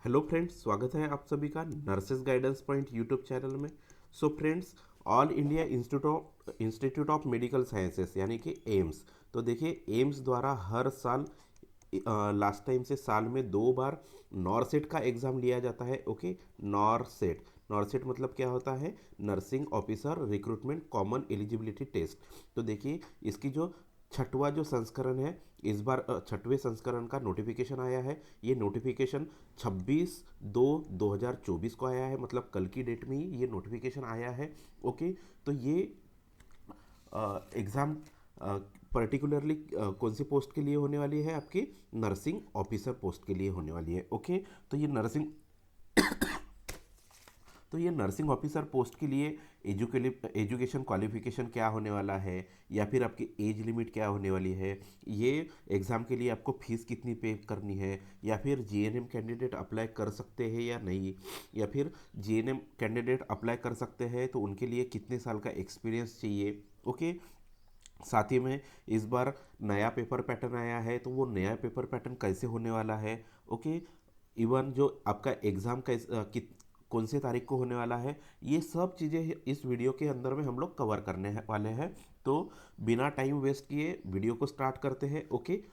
Hello friends, स्वागत है आप सभी का nurses guidance point YouTube channel में। So friends, all India institute of medical sciences यानी कि एम्स। तो देखिए, एम्स द्वारा हर साल लास्ट टाइम से साल में 2 बार नॉरसेट का एग्ज़ाम लिया जाता है। Okay, NORCET. नॉरसेट मतलब क्या होता है? Nursing officer recruitment common eligibility test. तो देखिए, इसकी जो छठवां जो संस्करण है, इस बार छठवें संस्करण का नोटिफिकेशन आया है। ये नोटिफिकेशन 26/2/2024 को आया है, मतलब कल की डेट में ही ये नोटिफिकेशन आया है। ओके, तो ये एग्ज़ाम पर्टिकुलरली कौन सी पोस्ट के लिए होने वाली है? आपकी नर्सिंग ऑफिसर पोस्ट के लिए होने वाली है। ओके, तो ये नर्सिंग तो ये नर्सिंग ऑफिसर पोस्ट के लिए एजुकेशन क्वालिफिकेशन क्या होने वाला है, या फिर आपकी एज लिमिट क्या होने वाली है, ये एग्ज़ाम के लिए आपको फीस कितनी पे करनी है, या फिर जीएनएम कैंडिडेट अप्लाई कर सकते हैं या नहीं, या फिर जीएनएम कैंडिडेट अप्लाई कर सकते हैं तो उनके लिए कितने साल का एक्सपीरियंस चाहिए। ओके, साथ ही में इस बार नया पेपर पैटर्न आया है, तो वो नया पेपर पैटर्न कैसे होने वाला है। ओके, इवन जो आपका एग्ज़ाम कौन से तारीख को होने वाला है, ये सब चीज़ें इस वीडियो के अंदर में हम लोग कवर वाले हैं। तो बिना टाइम वेस्ट किए वीडियो को स्टार्ट करते हैं। ओके।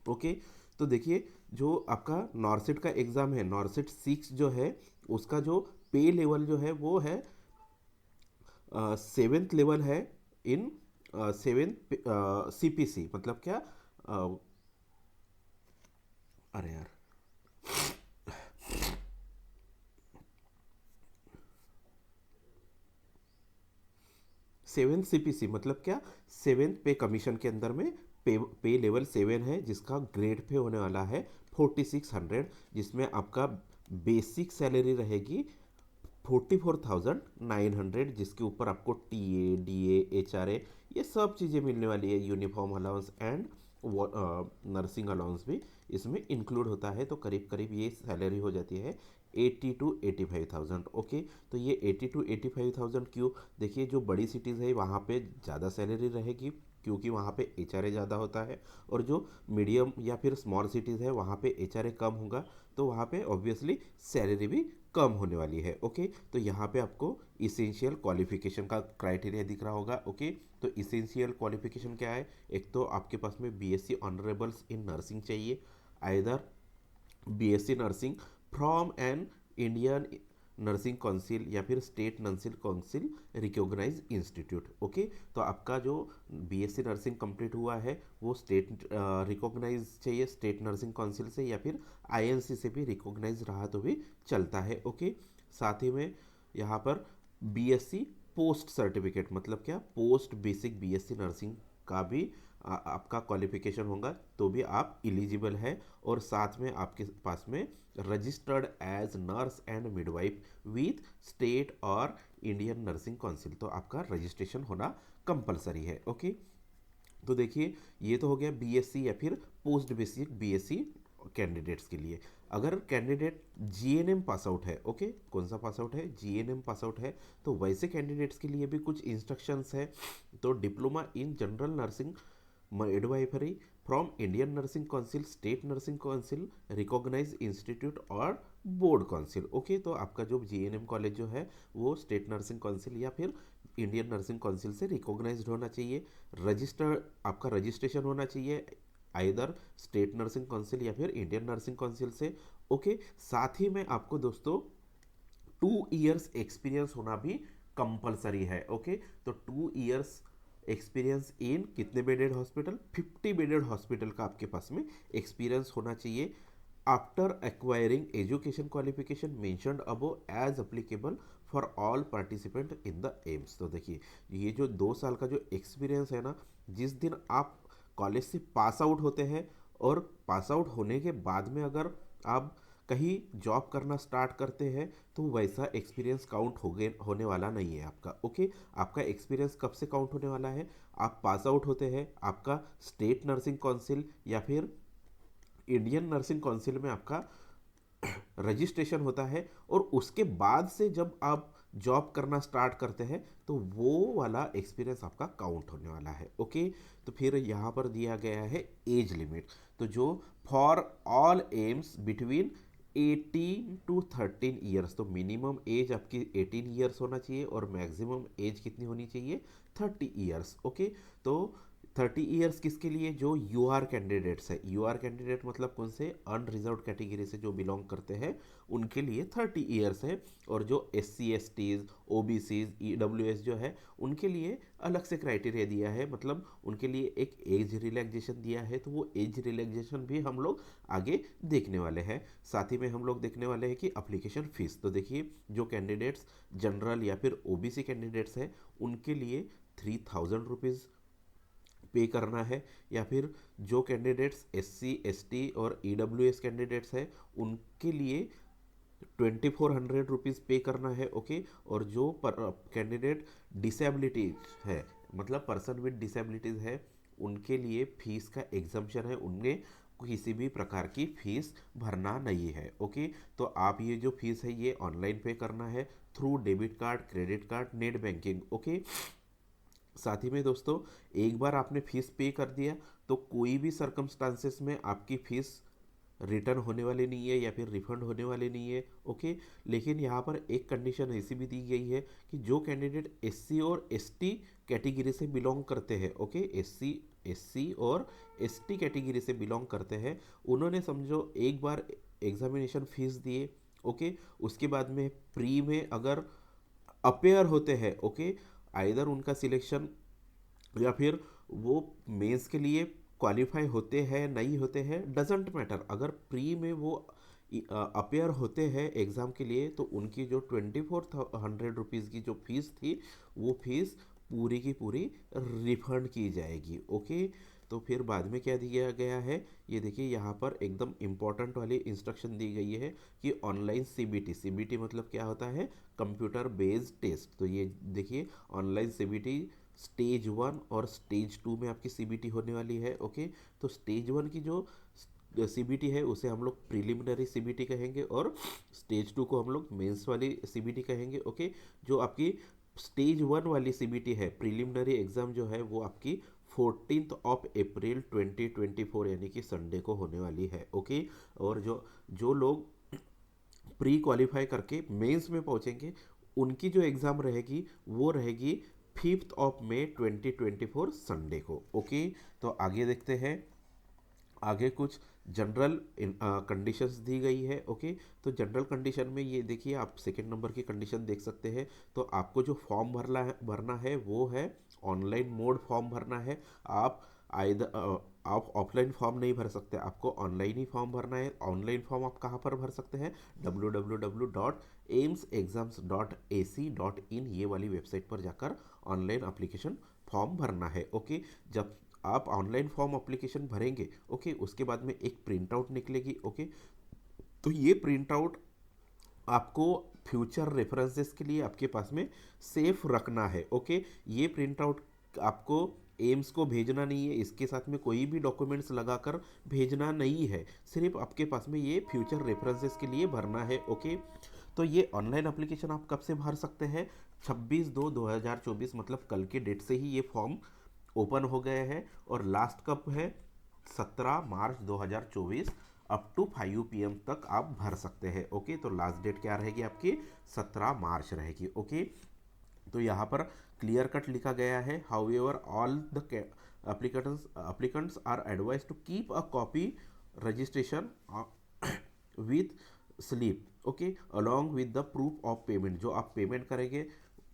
ओके, तो देखिए, जो आपका नॉरसेट का एग्ज़ाम है, नॉरसेट 6 जो है, उसका जो पे लेवल जो है वो है 7th लेवल है इन 7th सीपीसी। मतलब क्या? अ, अरे यार, 7th सीपीसी मतलब क्या? 7th पे कमीशन के अंदर में पे लेवल 7 है, जिसका ग्रेड पे होने वाला है 4600, जिसमें आपका बेसिक सैलरी रहेगी 44,900, जिसके ऊपर आपको टीए, डीए, एचआरए, ये सब चीज़ें मिलने वाली है। Uniform allowance and nursing allowance भी इसमें इंक्लूड होता है। तो करीब करीब ये सैलरी हो जाती है 80 to 85,000। ओके, तो ये 80 to 85,000 क्यों? देखिए, जो बड़ी सिटीज़ है वहाँ पे ज़्यादा सैलरी रहेगी, क्योंकि वहाँ पे एचआरए ज़्यादा होता है। और जो मीडियम या फिर स्मॉल सिटीज़ है वहाँ पे एचआरए कम होगा, तो वहाँ पे ऑब्वियसली सैलरी भी कम होने वाली है। ओके, तो यहाँ पे आपको इसेंशियल क्वालिफिकेशन का क्राइटेरिया दिख रहा होगा। ओके, तो इसेंशियल क्वालिफिकेशन क्या है? एक तो आपके पास में बीएससी ऑनरेबल्स इन नर्सिंग चाहिए, either BSc nursing from an Indian nursing council या फिर state nursing council recognise institute. Okay, तो आपका जो बीएससी नर्सिंग कंप्लीट हुआ है वो स्टेट रिकॉग्नाइज चाहिए, स्टेट नर्सिंग काउंसिल से, या फिर आईएनसी से भी रिकॉग्नाइज रहा तो भी चलता है। ओके, साथ ही में यहाँ पर बीएससी पोस्ट सर्टिफिकेट मतलब क्या? पोस्ट बेसिक बीएससी नर्सिंग का भी आपका क्वालिफिकेशन होगा तो भी आप इलिजिबल है। और साथ में आपके पास में registered as nurse and midwife with state और इंडियन नर्सिंग काउंसिल, तो आपका रजिस्ट्रेशन होना कंपलसरी है। ओके, तो देखिए, ये तो हो गया बीएससी या फिर पोस्ट बेसिक बीएससी कैंडिडेट्स के लिए। अगर कैंडिडेट जीएनएम पास आउट है, ओके, कौन सा पास आउट है? जीएनएम पास आउट है, तो वैसे कैंडिडेट्स के लिए भी कुछ इंस्ट्रक्शंस है। तो diploma in general nursing midwifery from Indian nursing council, state nursing council, recognise institute और बोर्ड काउंसिल। ओके, तो आपका जो जीएनएम कॉलेज जो है वो स्टेट नर्सिंग काउंसिल या फिर इंडियन नर्सिंग काउंसिल से रिकॉग्नाइज्ड होना चाहिए। रजिस्टर आपका रजिस्ट्रेशन होना चाहिए आइदर स्टेट नर्सिंग काउंसिल या फिर इंडियन नर्सिंग काउंसिल से। ओके, साथ ही में आपको दोस्तों 2 इयर्स एक्सपीरियंस होना भी कंपलसरी है। ओके, तो 2 इयर्स एक्सपीरियंस इन कितने बेडेड हॉस्पिटल? 50 बेडेड हॉस्पिटल का आपके पास में एक्सपीरियंस होना चाहिए after acquiring education qualification mentioned above as applicable for all participant in the AIIMS. तो देखिए, ये जो 2 साल का जो एक्सपीरियंस है ना, जिस दिन आप कॉलेज से पास आउट होते हैं और पास आउट होने के बाद में अगर आप कहीं जॉब करना स्टार्ट करते हैं, तो वैसा एक्सपीरियंस काउंट होने वाला नहीं है आपका। ओके, आपका एक्सपीरियंस कब से काउंट होने वाला है? आप पास आउट होते हैं, आपका स्टेट नर्सिंग काउंसिल या फिर इंडियन नर्सिंग काउंसिल में आपका रजिस्ट्रेशन होता है, और उसके बाद से जब आप जॉब करना स्टार्ट करते हैं तो वो वाला एक्सपीरियंस आपका काउंट होने वाला है। ओके, तो फिर यहाँ पर दिया गया है एज लिमिट, तो जो for all AIIMS between 18 to 13 years, तो मिनिमम एज आपकी 18 ईयर्स होना चाहिए और मैक्सिमम एज कितनी होनी चाहिए, 30 ईयर्स। ओके, तो 30 ईयर्स किसके लिए, जो यू आर कैंडिडेट्स है, यू आर कैंडिडेट मतलब कौन से, अनरिजर्व कैटेगरी से जो बिलोंग करते हैं उनके लिए 30 ईयर्स है, और जो SC STs OBCs EWS जो है उनके लिए अलग से क्राइटेरिया दिया है, मतलब उनके लिए एक एज रिलैक्सेशन दिया है, तो वो एज रिलैक्सेशन भी हम लोग आगे देखने वाले हैं। साथ ही में हम लोग देखने वाले हैं कि अप्लीकेशन फ़ीस, तो देखिए जो कैंडिडेट्स जनरल या फिर OBC कैंडिडेट्स हैं उनके लिए 3000 रुपीज़ पे करना है, या फिर जो कैंडिडेट्स SC ST और EWS कैंडिडेट्स हैं उनके लिए 2400 रुपीज़ पे करना है। ओके, और जो कैंडिडेट डिसेबिलिटीज है, मतलब पर्सन विद डिसेबिलिटीज़ है, उनके लिए फीस का एग्जम्पशन है, उनमें किसी भी प्रकार की फीस भरना नहीं है। ओके, तो आप ये जो फीस है ये ऑनलाइन पे करना है through debit card, credit card, net banking. Okay, साथ ही में दोस्तों एक बार आपने फीस पे कर दिया तो कोई भी सरकमस्टांसेस में आपकी फ़ीस रिटर्न होने वाली नहीं है या फिर रिफंड होने वाले नहीं है। ओके, लेकिन यहाँ पर एक कंडीशन ऐसी भी दी गई है कि जो कैंडिडेट SC और ST कैटेगरी से बिलोंग करते हैं, ओके, SC और ST कैटेगरी से बिलोंग करते हैं, उन्होंने समझो एक बार एग्जामिनेशन फीस दिए, ओके, उसके बाद में प्री में अगर अपेयर होते हैं, ओके, आइदर उनका सिलेक्शन या फिर वो मेंस के लिए क्वालिफाई होते हैं नहीं होते हैं डजेंट मैटर, अगर प्री में वो अपेयर होते हैं एग्ज़ाम के लिए तो उनकी जो 2400 रुपीज़ की जो फीस थी वो फीस पूरी की पूरी रिफंड की जाएगी। ओके, तो फिर बाद में क्या दिया गया है, ये देखिए यहाँ पर एकदम इम्पॉर्टेंट वाली इंस्ट्रक्शन दी गई है कि ऑनलाइन CBT मतलब क्या होता है, कंप्यूटर बेस्ड टेस्ट। तो ये देखिए ऑनलाइन CBT स्टेज 1 और स्टेज 2 में आपकी CBT होने वाली है। ओके, तो स्टेज 1 की जो CBT है उसे हम लोग प्रिलिमिनरी CBT कहेंगे और स्टेज 2 को हम लोग मेंस वाली CBT कहेंगे। ओके, जो आपकी स्टेज 1 वाली CBT है, प्रिलिमिनरी एग्ज़ाम जो है वो आपकी 14 अप्रैल 2024 यानी कि संडे को होने वाली है। ओके, और जो जो लोग प्री क्वालिफाई करके मेंस में पहुंचेंगे उनकी जो एग्ज़ाम रहेगी वो रहेगी 5 मई 2024 संडे को। ओके, तो आगे देखते हैं, आगे कुछ जनरल कंडीशंस दी गई है। ओके, तो जनरल कंडीशन में ये देखिए आप सेकेंड नंबर की कंडीशन देख सकते हैं, तो आपको जो फॉर्म भरना है वो है ऑनलाइन मोड फॉर्म भरना है। आप आप ऑफलाइन फॉर्म नहीं भर सकते, आपको ऑनलाइन ही फॉर्म भरना है। ऑनलाइन फॉर्म आप कहाँ पर भर सकते हैं, www.aimsexams.ac.in ये वाली वेबसाइट पर जाकर ऑनलाइन एप्लीकेशन फॉर्म भरना है। ओके, जब आप ऑनलाइन फॉर्म एप्लीकेशन भरेंगे, ओके, उसके बाद में एक प्रिंट आउट निकलेगी। ओके, तो ये प्रिंट आउट आपको फ्यूचर रेफरेंसेस के लिए आपके पास में सेफ रखना है। ओके, ये प्रिंट आउट आपको एम्स को भेजना नहीं है, इसके साथ में कोई भी डॉक्यूमेंट्स लगाकर भेजना नहीं है, सिर्फ आपके पास में ये फ्यूचर रेफरेंसेस के लिए भरना है। ओके, तो ये ऑनलाइन एप्लीकेशन आप कब से भर सकते हैं, 26/2/2024 मतलब कल के डेट से ही ये फॉर्म ओपन हो गए हैं, और लास्ट कब है, 17 मार्च 2024 अप टू 5 PM तक आप भर सकते हैं। ओके, तो लास्ट डेट क्या रहेगी आपकी, 17 मार्च रहेगी। ओके, तो यहाँ पर क्लियर कट लिखा गया है, however all the applicants are advise to keep a copy registration with slip, okay, along with the proof of payment, जो आप पेमेंट करेंगे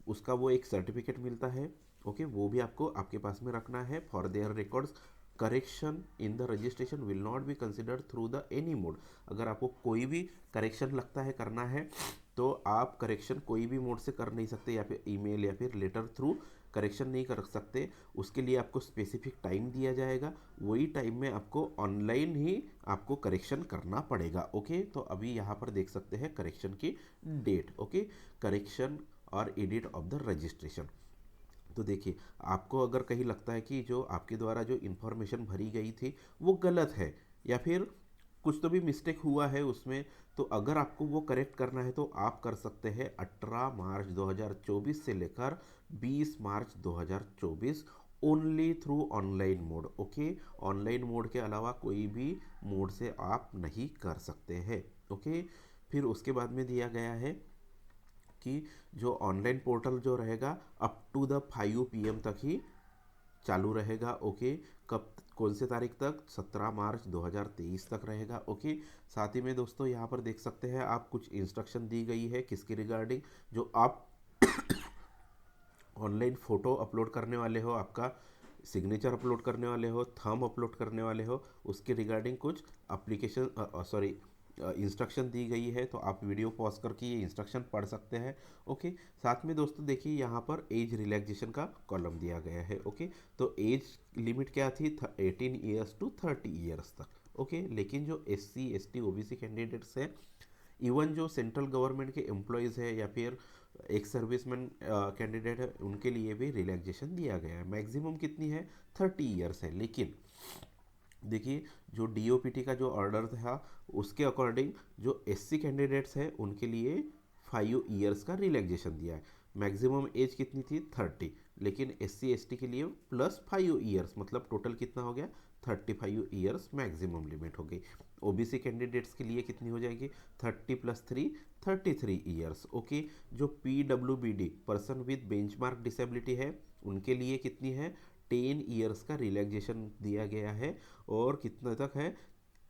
उसका वो एक सर्टिफिकेट मिलता है। ओके, वो भी आपको आपके पास में रखना है for their records. Correction in the registration will not be considered through the any mode, अगर आपको कोई भी करेक्शन लगता है करना है तो आप करेक्शन कोई भी मोड से कर नहीं सकते, या फिर ईमेल या फिर लेटर थ्रू करेक्शन नहीं कर सकते, उसके लिए आपको स्पेसिफिक टाइम दिया जाएगा, वही टाइम में आपको ऑनलाइन ही आपको करेक्शन करना पड़ेगा। ओके, तो अभी यहाँ पर देख सकते हैं करेक्शन की डेट। ओके, करेक्शन और एडिट ऑफ द रजिस्ट्रेशन, तो देखिए आपको अगर कहीं लगता है कि जो आपके द्वारा जो इन्फॉर्मेशन भरी गई थी वो गलत है या फिर कुछ तो भी मिस्टेक हुआ है उसमें, तो अगर आपको वो करेक्ट करना है तो आप कर सकते हैं 18 मार्च 2024 से लेकर 20 मार्च 2024, only through online mode. Okay, online mode के अलावा कोई भी मोड से आप नहीं कर सकते हैं। ओके, फिर उसके बाद में दिया गया है कि जो ऑनलाइन पोर्टल जो रहेगा अप टू द 5 PM तक ही चालू रहेगा। ओके, कब, कौन से तारीख तक? 17 मार्च 2023 तक रहेगा। ओके, साथ ही में दोस्तों यहाँ पर देख सकते हैं आप, कुछ इंस्ट्रक्शन दी गई है किसके रिगार्डिंग, जो आप ऑनलाइन फ़ोटो अपलोड करने वाले हो, आपका सिग्नेचर अपलोड करने वाले हो, थंब अपलोड करने वाले हो, उसके रिगार्डिंग कुछ एप्लीकेशन सॉरी इंस्ट्रक्शन दी गई है। तो आप वीडियो पॉज करके ये इंस्ट्रक्शन पढ़ सकते हैं। ओके, साथ में दोस्तों देखिए यहाँ पर एज रिलैक्सेशन का कॉलम दिया गया है। ओके, तो एज लिमिट क्या थी? 18 ईयर्स टू 30 ईयर्स तक। ओके, लेकिन जो SC ST OBC कैंडिडेट्स हैं, इवन जो सेंट्रल गवर्नमेंट के एम्प्लॉयज़ है या फिर एक सर्विसमैन कैंडिडेट है, उनके लिए भी रिलैक्सेशन दिया गया है। मैक्सिमम कितनी है? 30 ईयर्स है। लेकिन देखिए, जो DOPT का जो ऑर्डर था उसके अकॉर्डिंग जो SC कैंडिडेट्स हैं उनके लिए 5 ईयर्स का रिलैक्सेशन दिया है। मैक्सिमम एज कितनी थी? 30, लेकिन SC ST के लिए प्लस 5 ईयर्स, मतलब टोटल कितना हो गया? 35 ईयर्स मैक्सिमम लिमिट हो गई। OBC कैंडिडेट्स के लिए कितनी हो जाएगी? 30 + 3 33 ईयर्स। ओके, जो PWBD person with benchmark disability है उनके लिए कितनी है? 10 ईयर्स का रिलैक्सेशन दिया गया है। और कितना तक है?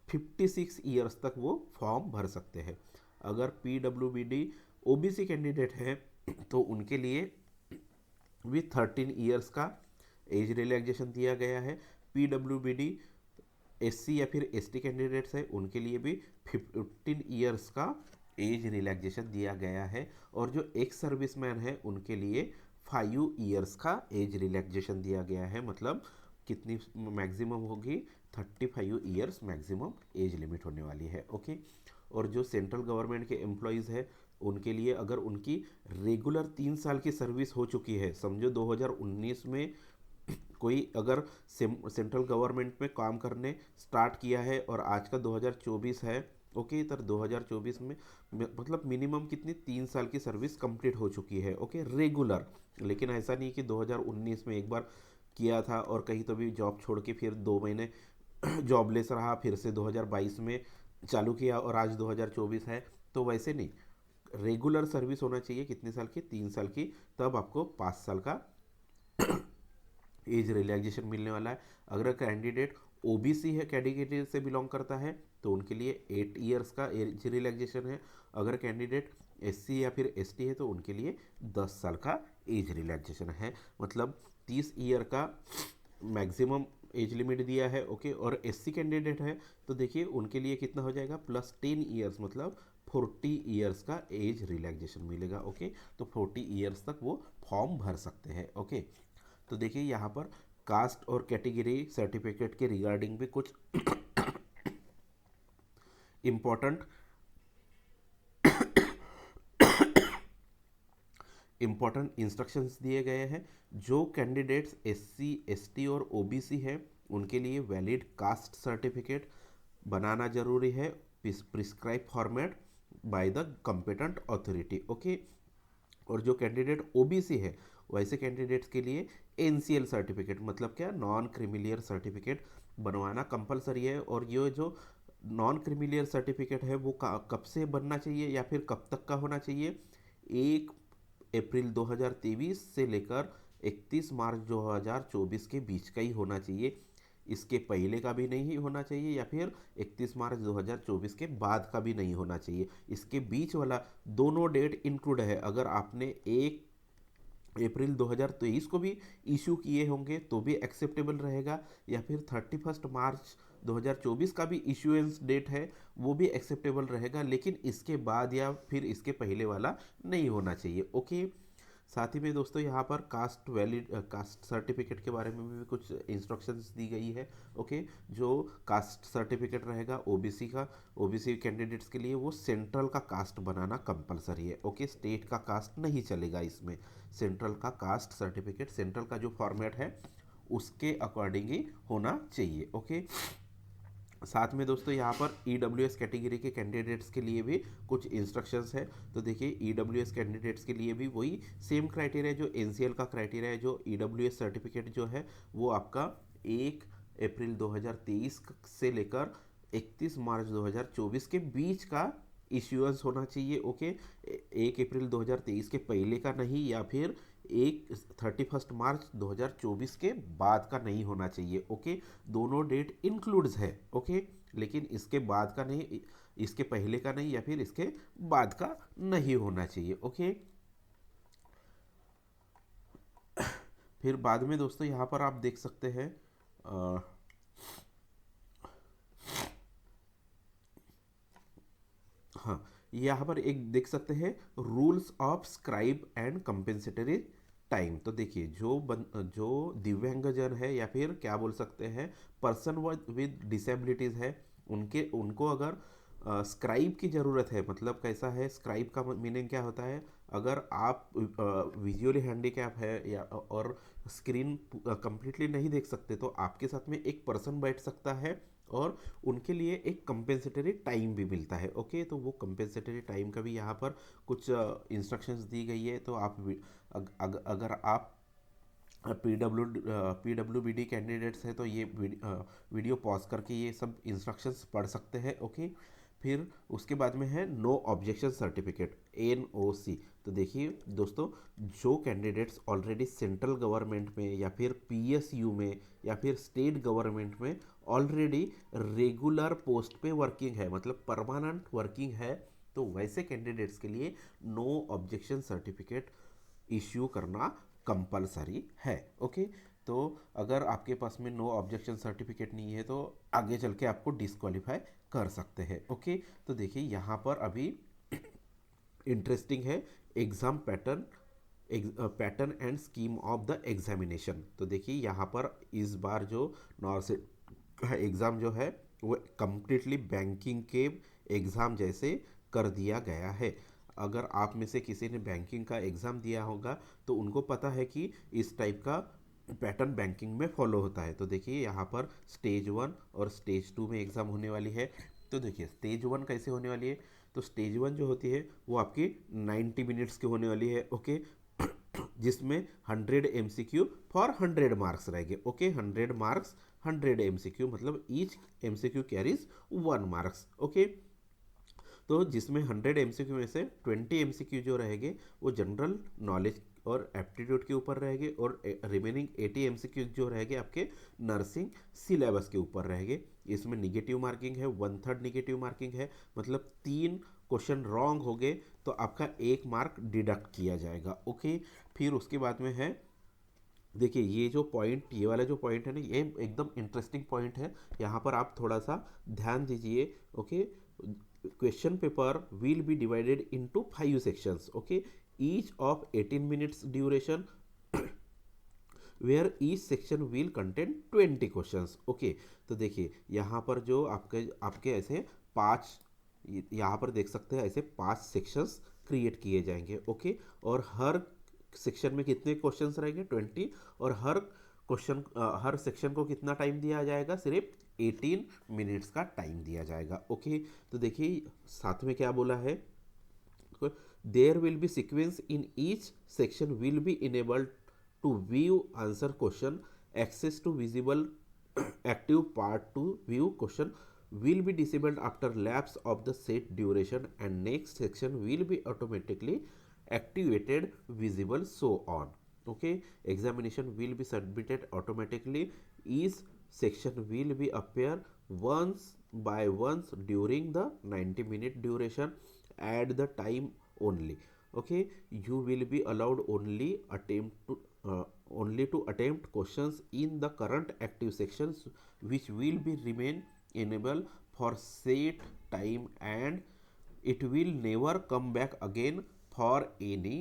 56 ईयर्स तक वो फॉर्म भर सकते हैं। अगर PWBD OBC कैंडिडेट है तो उनके लिए भी 13 ईयर्स का एज रिलैक्सेशन दिया गया है। PWBD SC या फिर ST कैंडिडेट्स है उनके लिए भी 15 ईयर्स का एज रिलैक्सेशन दिया गया है। और जो एक्स सर्विसमैन है उनके लिए 5 ईयर्स का एज रिलैक्सेशन दिया गया है। मतलब कितनी मैक्सिमम होगी? 35 ईयर्स मैक्सिमम एज लिमिट होने वाली है। ओके, और जो सेंट्रल गवर्नमेंट के एम्प्लॉयज़ है उनके लिए, अगर उनकी रेगुलर 3 साल की सर्विस हो चुकी है, समझो 2019 में कोई अगर सेंट्रल गवर्नमेंट में काम करने स्टार्ट किया है और आज का 2024 है, ओके, तर 2024 में मतलब मिनिमम कितनी 3 साल की सर्विस कंप्लीट हो चुकी है। Okay, regular. लेकिन ऐसा नहीं कि 2019 में एक बार किया था और कहीं तो भी जॉब छोड़ के फिर 2 महीने जॉबलेस रहा, फिर से 2022 में चालू किया और आज 2024 है, तो वैसे नहीं। रेगुलर सर्विस होना चाहिए। कितने साल की? 3 साल की। तब आपको 5 साल का एज रिलैक्सेशन मिलने वाला है। अगर कैंडिडेट OBC है, कैटेगरी से बिलोंग करता है, तो उनके लिए 8 ईयर्स का एज रिलैक्सेशन है। अगर कैंडिडेट SC या फिर ST है तो उनके लिए 10 साल का एज रिलैक्सेशन है। मतलब 30 ईयर का मैक्सिमम एज लिमिट दिया है। ओके, और SC कैंडिडेट है तो देखिए उनके लिए कितना हो जाएगा? प्लस 10 ईयर्स, मतलब 40 ईयर्स का एज रिलैक्सेशन मिलेगा। ओके, तो 40 ईयर्स तक वो फॉर्म भर सकते हैं। ओके, तो देखिए यहाँ पर कास्ट और कैटेगरी सर्टिफिकेट के रिगार्डिंग भी कुछ इम्पोर्टेंट इंस्ट्रक्शंस दिए गए हैं। जो कैंडिडेट्स SC ST और OBC है उनके लिए वैलिड कास्ट सर्टिफिकेट बनाना जरूरी है, prescribe format by the competent authority. Okay, और जो कैंडिडेट OBC है वैसे कैंडिडेट्स के लिए NCL सर्टिफिकेट, मतलब क्या? नॉन क्रिमिलियर सर्टिफिकेट बनवाना कंपलसरी है। और ये जो नॉन क्रिमिलियर सर्टिफिकेट है वो कब से बनना चाहिए या फिर कब तक का होना चाहिए? 1 अप्रैल 2023 से लेकर 31 मार्च 2024 के बीच का ही होना चाहिए। इसके पहले का भी नहीं होना चाहिए या फिर 31 मार्च 2024 के बाद का भी नहीं होना चाहिए। इसके बीच वाला दोनों डेट इंक्लूड है। अगर आपने 1 अप्रैल 2023 को भी इशू किए होंगे तो भी एक्सेप्टेबल रहेगा, या फिर 31 मार्च 2024 का भी इशुएंस डेट है वो भी एक्सेप्टेबल रहेगा, लेकिन इसके बाद या फिर इसके पहले वाला नहीं होना चाहिए। ओके, साथ ही में दोस्तों यहाँ पर कास्ट सर्टिफिकेट के बारे में भी कुछ इंस्ट्रक्शंस दी गई है। ओके, जो कास्ट सर्टिफिकेट रहेगा OBC का, OBC कैंडिडेट्स के लिए वो सेंट्रल का कास्ट बनाना कंपलसरी है। ओके, स्टेट का कास्ट नहीं चलेगा इसमें। सेंट्रल का कास्ट सर्टिफिकेट, सेंट्रल का जो फॉर्मेट है उसके अकॉर्डिंग ही होना चाहिए। ओके, साथ में दोस्तों यहाँ पर EWS कैटेगरी के कैंडिडेट्स के लिए भी कुछ इंस्ट्रक्शंस है। तो देखिए EWS कैंडिडेट्स के लिए भी वही सेम क्राइटेरिया जो NCL का क्राइटेरिया है, जो EWS सर्टिफिकेट जो है वो आपका 1 अप्रैल 2023 से लेकर 31 मार्च 2024 के बीच का इश्यूएंस होना चाहिए। ओके, 1 अप्रैल 2023 के पहले का नहीं, या फिर 31 मार्च 2024 के बाद का नहीं होना चाहिए। ओके, दोनों डेट इंक्लूड्स है। ओके, लेकिन इसके बाद का नहीं, इसके पहले का नहीं, या फिर इसके बाद का नहीं होना चाहिए। ओके, फिर बाद में दोस्तों यहाँ पर आप देख सकते हैं हाँ, यहाँ पर एक देख सकते हैं rules of scribe and compensatory time. तो देखिए जो दिव्यांगजन है, या फिर क्या बोल सकते हैं पर्सन विद डिसेबिलिटीज़ है, उनके उनको अगर स्क्राइब की ज़रूरत है, मतलब कैसा है स्क्राइब का मीनिंग क्या होता है, अगर आप विजुअली हैंडीकैप है या और स्क्रीन कंप्लीटली नहीं देख सकते, तो आपके साथ में एक पर्सन बैठ सकता है और उनके लिए एक कंपेंसेटरी टाइम भी मिलता है। ओके, तो वो कंपेंसेटरी टाइम का भी यहाँ पर कुछ इंस्ट्रक्शंस दी गई है। तो आप अगर आप PWBD कैंडिडेट्स हैं तो ये वीडियो पॉज करके ये सब इंस्ट्रक्शंस पढ़ सकते हैं। ओके, फिर उसके बाद में है नो ऑब्जेक्शन सर्टिफिकेट, NOC। तो देखिए दोस्तों, जो कैंडिडेट्स ऑलरेडी सेंट्रल गवर्नमेंट में या फिर PSU में या फिर स्टेट गवर्नमेंट में ऑलरेडी रेगुलर पोस्ट पे वर्किंग है, मतलब परमानेंट वर्किंग है, तो वैसे कैंडिडेट्स के लिए नो ऑब्जेक्शन सर्टिफिकेट इश्यू करना कंपलसरी है। ओके, तो अगर आपके पास में नो ऑब्जेक्शन सर्टिफिकेट नहीं है तो आगे चल के आपको डिस्क्वालीफाई कर सकते हैं। ओके, तो देखिए यहाँ पर अभी इंटरेस्टिंग है exam pattern and scheme of the examination. तो देखिए यहाँ पर इस बार जो नॉर्सेट का एग्ज़ाम जो है वो कम्प्लीटली बैंकिंग के एग्ज़ाम जैसे कर दिया गया है। अगर आप में से किसी ने बैंकिंग का एग्ज़ाम दिया होगा तो उनको पता है कि इस टाइप का पैटर्न बैंकिंग में फॉलो होता है। तो देखिए यहाँ पर स्टेज 1 और स्टेज 2 में एग्ज़ाम होने वाली है। तो देखिए स्टेज 1 कैसे होने वाली है, तो स्टेज 1 जो होती है वो आपकी 90 मिनट्स की होने वाली है। ओके, जिसमें 100 MCQ फॉर 100 मार्क्स रहेंगे। ओके, 100 मार्क्स 100 MCQ, मतलब each MCQ carries 1 marks. Okay, तो जिसमें 100 MCQ में से 20 MCQ जो रहेंगे वो जनरल नॉलेज और एप्टीट्यूड के ऊपर रहेंगे, और रिमेनिंग 80 MCQ जो रहेंगे आपके नर्सिंग सिलेबस के ऊपर रहेंगे। इसमें निगेटिव मार्किंग है, 1/3 निगेटिव मार्किंग है, मतलब 3 क्वेश्चन रॉन्ग हो गए तो आपका 1 मार्क डिडक्ट किया जाएगा। ओके, फिर उसके बाद में है देखिए ये जो पॉइंट, ये वाला जो पॉइंट है ना, ये एकदम इंटरेस्टिंग पॉइंट है, यहाँ पर आप थोड़ा सा ध्यान दीजिए। Okay, question paper will be divided into 5 sections. Okay, each of 18 minutes duration, where each section will contain 20 questions. Okay, तो देखिए यहाँ पर जो आपके आपके ऐसे 5, यहाँ पर देख सकते हैं ऐसे 5 सेक्शंस क्रिएट किए जाएंगे। ओके, और हर सेक्शन में कितने क्वेश्चंस रहेंगे 20, और हर सेक्शन को कितना टाइम दिया जाएगा, सिर्फ 18 मिनट्स का टाइम दिया जाएगा। ओके, तो देखिए साथ में क्या बोला है, there will be sequence in each section will be enabled to view answer question, access to visible active part to view question will be disabled after lapse of the set duration, and next section will be automatically activated visible, so on. Okay, examination will be submitted automatically. Each section will be appear once by once during the 90-minute duration at the time only. Okay, you will be allowed only to attempt questions in the current active sections, which will be remain enable for set time, and it will never come back again for any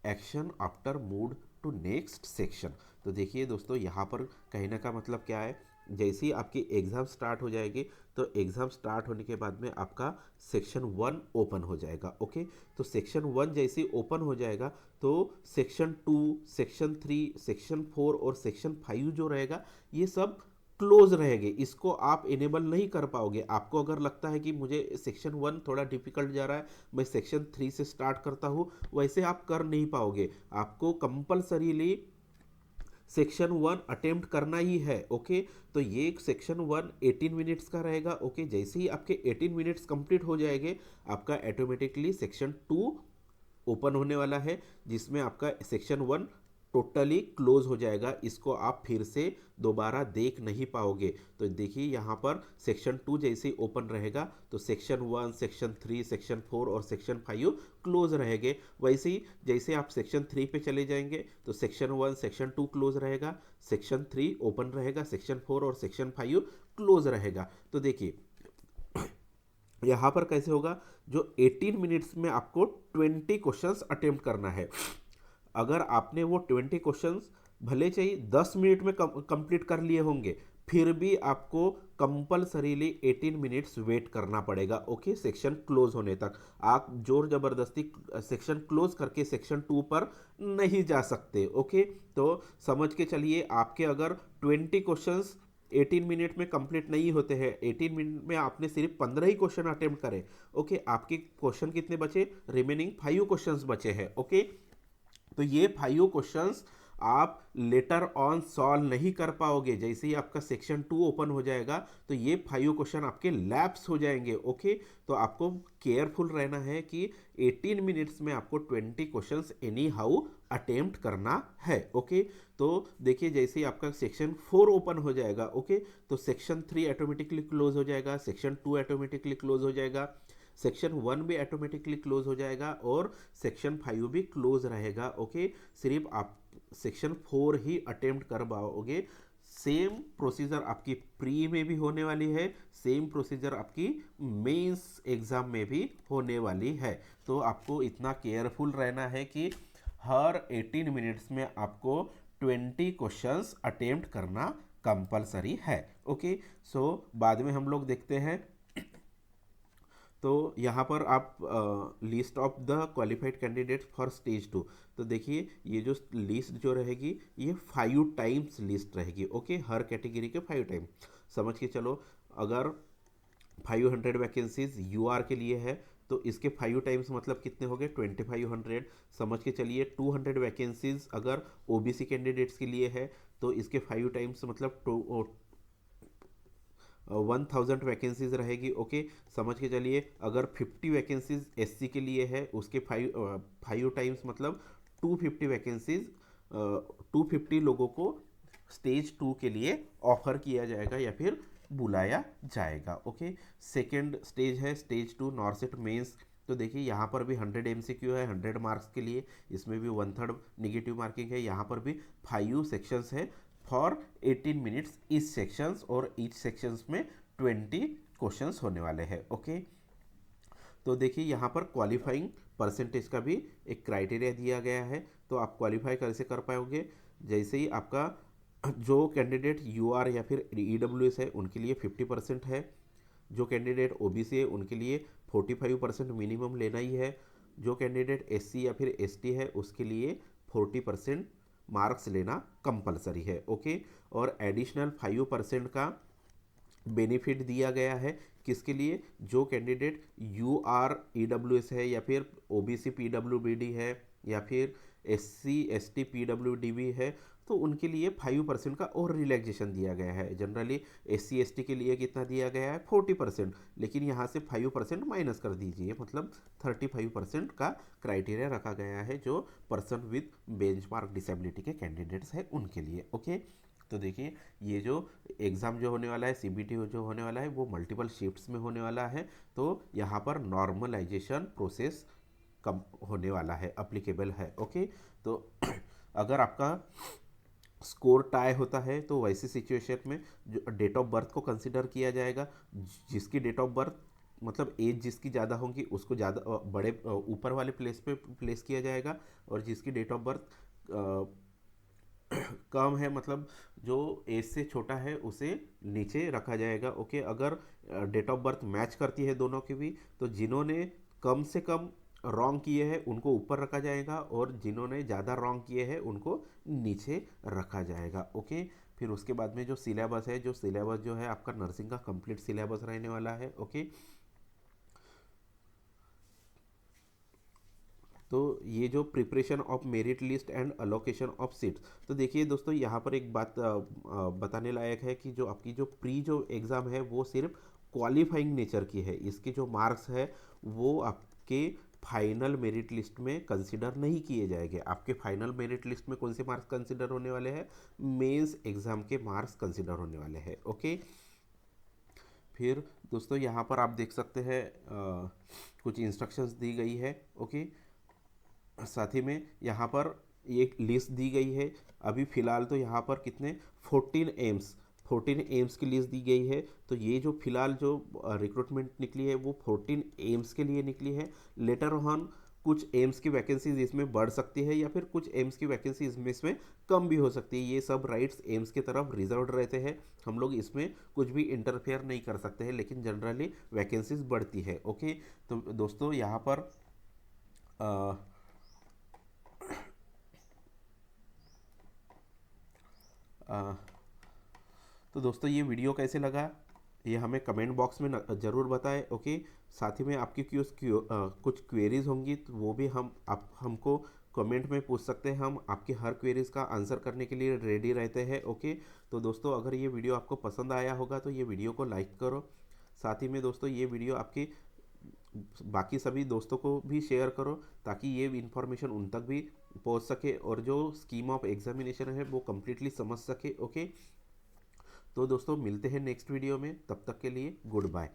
action after moved to next section. तो देखिए दोस्तों यहाँ पर कहने का मतलब क्या है, जैसे ही आपकी एग्ज़ाम स्टार्ट हो जाएगी तो एग्ज़ाम स्टार्ट होने के बाद में आपका सेक्शन 1 ओपन हो जाएगा। ओके, तो सेक्शन 1 जैसे ओपन हो जाएगा तो सेक्शन 2, सेक्शन 3, सेक्शन 4 और सेक्शन 5 जो रहेगा ये सब क्लोज रहेंगे, इसको आप इनेबल नहीं कर पाओगे। आपको अगर लगता है कि मुझे सेक्शन 1 थोड़ा डिफिकल्ट जा रहा है, मैं सेक्शन 3 से स्टार्ट करता हूँ, वैसे आप कर नहीं पाओगे। आपको कंपल्सरीली सेक्शन 1 अटेम्प्ट करना ही है। ओके, तो ये सेक्शन 1 18 मिनट्स का रहेगा। ओके, जैसे ही आपके 18 मिनट्स कंप्लीट हो जाएंगे, आपका ऑटोमेटिकली सेक्शन 2 ओपन होने वाला है, जिसमें आपका सेक्शन 1 टोटली क्लोज हो जाएगा। इसको आप फिर से दोबारा देख नहीं पाओगे। तो देखिए यहाँ पर सेक्शन 2 जैसे ही ओपन रहेगा, तो सेक्शन 1, सेक्शन 3, सेक्शन 4 और सेक्शन 5 क्लोज रहेंगे। वैसे ही जैसे आप सेक्शन 3 पे चले जाएंगे, तो सेक्शन 1, सेक्शन 2 क्लोज रहेगा, सेक्शन 3 ओपन रहेगा, सेक्शन 4 और सेक्शन 5 क्लोज रहेगा। तो देखिए यहाँ पर कैसे होगा, जो 18 मिनट्स में आपको 20 क्वेश्चंस अटेम्प्ट करना है। अगर आपने वो 20 क्वेश्चंस भले चाहिए 10 मिनट में कंप्लीट कर लिए होंगे, फिर भी आपको कंपल्सरीली 18 मिनट्स वेट करना पड़ेगा। ओके, सेक्शन क्लोज होने तक आप जोर जबरदस्ती सेक्शन क्लोज करके सेक्शन 2 पर नहीं जा सकते। ओके, तो समझ के चलिए, आपके अगर 20 क्वेश्चंस 18 मिनट में कंप्लीट नहीं होते हैं, 18 मिनट में आपने सिर्फ 15 ही क्वेश्चन अटेम्प्ट करे। ओके, आपके क्वेश्चन कितने बचे, रिमेनिंग 5 क्वेश्चंस बचे हैं। ओके, तो ये 5 क्वेश्चंस आप लेटर ऑन सॉल्व नहीं कर पाओगे। जैसे ही आपका सेक्शन 2 ओपन हो जाएगा, तो ये 5 क्वेश्चन आपके लैप्स हो जाएंगे। ओके, तो आपको केयरफुल रहना है कि 18 मिनट्स में आपको 20 क्वेश्चंस एनी हाउ अटेम्प्ट करना है। ओके, तो देखिए जैसे ही आपका सेक्शन 4 ओपन हो जाएगा, ओके, तो सेक्शन 3 ऑटोमेटिकली क्लोज हो जाएगा, सेक्शन 2 ऑटोमेटिकली क्लोज हो जाएगा, सेक्शन 1 भी ऑटोमेटिकली क्लोज हो जाएगा और सेक्शन 5 भी क्लोज रहेगा। ओके, सिर्फ आप सेक्शन 4 ही अटेम्प्ट कर पाओगे। सेम प्रोसीजर आपकी प्री में भी होने वाली है, सेम प्रोसीजर आपकी मेंस एग्जाम में भी होने वाली है। तो आपको इतना केयरफुल रहना है कि हर 18 मिनट्स में आपको 20 क्वेश्चंस अटेम्प्ट करना कंपलसरी है। ओके, सो बाद में हम लोग देखते हैं। तो यहाँ पर आप list of the qualified candidates for stage 2, तो देखिए ये जो लिस्ट जो रहेगी, ये 5 टाइम्स लिस्ट रहेगी। ओके, हर कैटेगरी के 5 टाइम समझ के चलो। अगर 500 वैकेंसीज यूआर के लिए है, तो इसके 5 टाइम्स मतलब कितने हो गए, 2500। समझ के चलिए 200 वैकेंसीज अगर ओबीसी कैंडिडेट्स के लिए है, तो इसके 5 टाइम्स मतलब 1000 वैकेंसीज रहेगी। ओके, समझ के चलिए अगर 50 वैकेंसीज एससी के लिए है, उसके 5 टाइम्स मतलब 250 वैकेंसीज, 250 लोगों को स्टेज 2 के लिए ऑफर किया जाएगा या फिर बुलाया जाएगा। ओके, सेकेंड स्टेज है स्टेज 2 नॉर्सेट मेंस। तो देखिए यहाँ पर भी 100 MCQ है 100 मार्क्स के लिए, इसमें भी 1/3 नेगेटिव मार्किंग है। यहाँ पर भी 5 सेक्शंस है फॉर 18 मिनट्स इस सेक्शंस, और ईच सेक्शंस में 20 क्वेश्चंस होने वाले हैं। ओके, तो देखिए यहाँ पर क्वालिफाइंग परसेंटेज का भी एक क्राइटेरिया दिया गया है। तो आप क्वालिफाई कैसे कर पाओगे, जैसे ही आपका जो कैंडिडेट यूआर या फिर ईडब्ल्यूएस है उनके लिए 50% है, जो कैंडिडेट ओबीसी है उनके लिए 45% मिनिमम लेना ही है, जो कैंडिडेट एससी या फिर एसटी है उसके लिए 40% मार्क्स लेना कंपलसरी है। ओके, और एडिशनल 5% का बेनिफिट दिया गया है किसके लिए, जो candidate U R E W S है या फिर O B C P W B D है या फिर S C S T P W D B है, तो उनके लिए 5% का और रिलैक्सेशन दिया गया है। Generally S C S T के लिए कितना दिया गया है 40%, लेकिन यहाँ से 5% माइनस कर दीजिए, मतलब 35% का क्राइटेरिया रखा गया है जो पर्सन विद बेंचमार्क डिसेबिलिटी के कैंडिडेट्स हैं उनके लिए। ओके, तो देखिए ये जो एग्ज़ाम जो होने वाला है सीबीटी जो होने वाला है वो मल्टीपल शिफ्ट्स में होने वाला है। तो यहाँ पर नॉर्मलाइजेशन प्रोसेस कम होने वाला है, अप्लीकेबल है। ओके, तो अगर आपका स्कोर टाई होता है तो वैसी सिचुएशन में जो डेट ऑफ बर्थ को कंसिडर किया जाएगा। जिसकी डेट ऑफ बर्थ मतलब एज जिसकी ज़्यादा होगी उसको ज़्यादा बड़े ऊपर वाले प्लेस पे प्लेस किया जाएगा, और जिसकी डेट ऑफ बर्थ कम है मतलब जो एज से छोटा है उसे नीचे रखा जाएगा। ओके, अगर डेट ऑफ बर्थ मैच करती है दोनों की भी, तो जिन्होंने कम से कम रॉन्ग किए हैं उनको ऊपर रखा जाएगा और जिन्होंने ज़्यादा रॉन्ग किए हैं उनको नीचे रखा जाएगा। ओके, फिर उसके बाद में जो सिलेबस है, जो सिलेबस जो है आपका नर्सिंग का कंप्लीट सिलेबस रहने वाला है। ओके, तो ये जो preparation of merit list and allocation of seats, तो देखिए दोस्तों यहाँ पर एक बात बताने लायक है कि जो आपकी जो एग्ज़ाम है वो सिर्फ क्वालिफाइंग नेचर की है। इसके जो मार्क्स है वो आपके फाइनल मेरिट लिस्ट में कंसिडर नहीं किए जाएंगे। आपके फाइनल मेरिट लिस्ट में कौन से मार्क्स कंसिडर होने वाले हैं? मेंस एग्ज़ाम के मार्क्स कंसिडर होने वाले हैं। ओके, फिर दोस्तों यहाँ पर आप देख सकते हैं कुछ इंस्ट्रक्शंस दी गई है। ओके, साथ ही में यहाँ पर एक लिस्ट दी गई है। अभी फ़िलहाल तो यहाँ पर कितने 14 एम्स की लिस्ट दी गई है। तो ये जो फिलहाल जो रिक्रूटमेंट निकली है वो 14 एम्स के लिए निकली है। लेटर ऑन कुछ एम्स की वैकेंसीज इसमें बढ़ सकती है या फिर कुछ एम्स की वैकेंसी इसमें कम भी हो सकती है। ये सब राइट्स एम्स की तरफ रिजर्व रहते हैं, हम लोग इसमें कुछ भी इंटरफेयर नहीं कर सकते हैं, लेकिन जनरली वैकेंसीज बढ़ती है। ओके, तो दोस्तों यहाँ पर अ, अ, तो दोस्तों ये वीडियो कैसे लगा ये हमें कमेंट बॉक्स में ज़रूर बताएं। ओके, साथ ही में आपकी कुछ क्वेरीज होंगी तो वो भी आप हमको कमेंट में पूछ सकते हैं। हम आपकी हर क्वेरीज का आंसर करने के लिए रेडी रहते हैं। ओके, तो दोस्तों अगर ये वीडियो आपको पसंद आया होगा तो ये वीडियो को लाइक करो। साथ ही में दोस्तों ये वीडियो आपकी बाकी सभी दोस्तों को भी शेयर करो ताकि ये इन्फॉर्मेशन उन तक भी पहुंच सके और जो स्कीम ऑफ एग्जामिनेशन है वो कम्प्लीटली समझ सके। ओके, तो दोस्तों मिलते हैं नेक्स्ट वीडियो में, तब तक के लिए गुड बाय।